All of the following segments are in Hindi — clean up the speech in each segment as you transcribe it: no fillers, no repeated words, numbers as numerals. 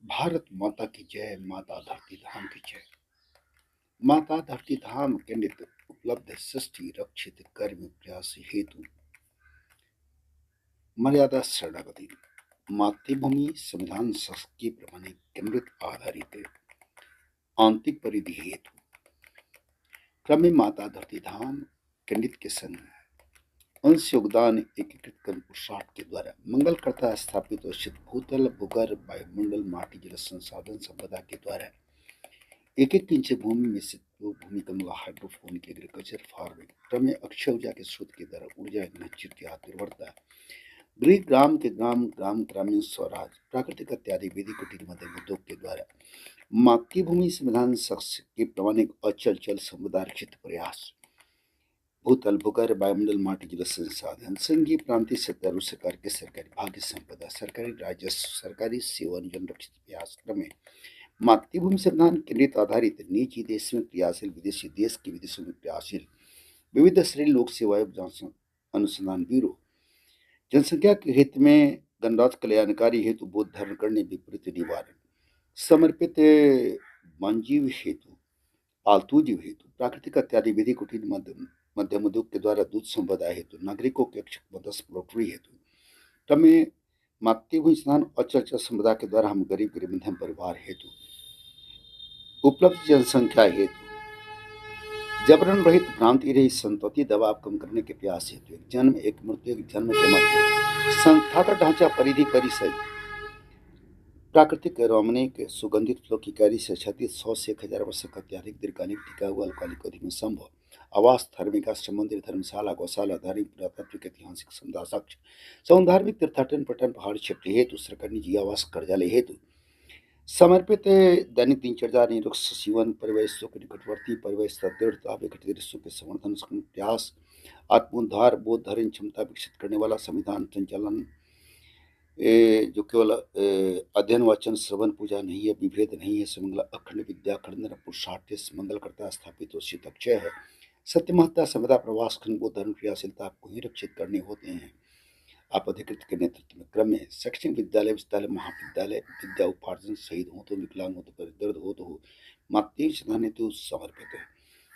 भारत माता की जय, माता धरती धाम की जय। माता धरती धाम के नित्य उपलब्ध सृष्टि रक्षित कर्म प्रयास हेतु मर्यादा शरणागति मातृभूमि संविधान शासक के प्रमाणे केंद्रित आधारित आंतरिक परिधि हेतु क्रम माता धरती धाम केंद्रित के संग अंश योगदान एकीकृत कर्म पुरुषार्थ के द्वारा मंगलकर्ता स्थापित उचित भूतल भूगर वायुमंडल माटी जल संसाधन संपदा के द्वारा एक एक इंच भूमि में स्थित भूमि कमला हाइड्रोफोनिक एग्रीकल्चर फार्मिंग क्रम अक्षय ऊर्जा के स्रोत के द्वारा ऊर्जा निश्चित आत्मनिर्भरता गृह ग्राम के ग्राम ग्राम ग्रामीण स्वराज प्राकृतिक इत्यादि विधि कुटीर मध्यम उद्योग के द्वारा मातृभूमि संविधान शख्स के प्रमाणिक अचल चल समुदाय प्रयास भूतल भूगर वायुमंडल माटी जल संसाधन संघीय प्रांतीय सरकार सरकार के सरकारी भाग्य संपदा सरकारी राजस्व सरकारी सेवा नियम रक्षित प्रयास क्रम में मातृभूमि संविधान केंद्रित आधारित निजी देश में क्रियाशील विदेशी देश के विदेशों में क्रियाशील विविध श्रेणी लोक सेवा अनुसंधान ब्यूरो जनसंख्या के हित में गणराज्य कल्याणकारी हेतु बोध धारण करने विपरीत निवारण समर्पित वन्यजीव हेतु पालतू जीव हेतु प्राकृतिक इत्यादि विधि कुटीर मध्यम उद्योग के द्वारा दूध संपदा हेतु नागरिकों के मदस्य पोल्ट्री हेतु तमें मातृभूमि स्नान अचल संपदा के द्वारा हम गरीब गरीब मध्यम परिवार हेतु उपलब्ध जनसंख्या हेतु जबरन रहित भ्रांति रहित संतति दबाव कम करने के प्रयास हेतु एक जन्म एक मृत्यु एक जन्म के मध्य संस्थागत ढांचा परिधि परिसर प्राकृतिक रोमनिक सुगंधित फ्लो की कैरी से क्षति 100 से 1000 वर्ष का अत्यधिक दीर्घकालिक टिका हुआ अल्पकालिक अवधि में संभव आवास धार्मिक मंदिर धर्मशाला गौशाला धार्मिक पुरातात्विक ऐतिहासिक समुदाय साक्ष्य सौंधार्मिक तीर्थाटन पटन पहाड़ क्षेत्र हेतु सरकार निजी आवास कार्यालय हेतु समर्पित दैनिक दिनचर्या निरुक्त जीवन परिवेशों के निकटवर्ती परिवेश दृढ़ता विकट दृश्यों के समर्थन प्रयास आत्मोद्धार बोध धारण क्षमता विकसित करने वाला संविधान संचालन जो केवल अध्ययन वाचन श्रवण पूजा नहीं है विभेद नहीं है सुमंगला अखंड विद्या खंडन पुरुषार्थ मंगल करता स्थापित उचित अक्षय है सत्य महत्ता संविदा प्रवास खंड बोध धर्म क्रियाशीलता आपको ही रक्षित करने होते हैं आप अधिकृत के नेतृत्व में क्रम में शैक्षणिक विद्यालय विद्यालय महाविद्यालय विद्या उपार्जन शहीद हो तो विकलांग हो तो दर्द हो तो मातृ संधान हेतु समर्पित है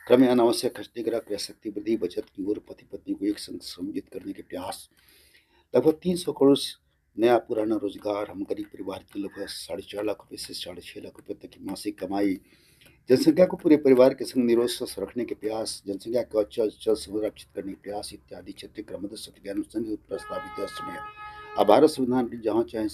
क्रम में अनावश्यक खर्च निग्रह क्रियाशक्ति वृद्धि बचत की ओर पति पत्नी को एक संग सम्मिलित करने के प्रयास लगभग 300 करोड़ नया पुराना रोजगार हम गरीब परिवार के लगभग 4.5 लाख रुपए से 6.5 लाख रुपए तक की मासिक कमाई जनसंख्या को पूरे परिवार के संग निरोध स्वस्थ रखने के प्रयास जनसंख्या को अचल चल संरक्षित करने के प्रयास इत्यादि क्षेत्रीय क्रमबद्ध सत्यानुसंधान प्रस्तावित भारत संविधान जहाँ चाहे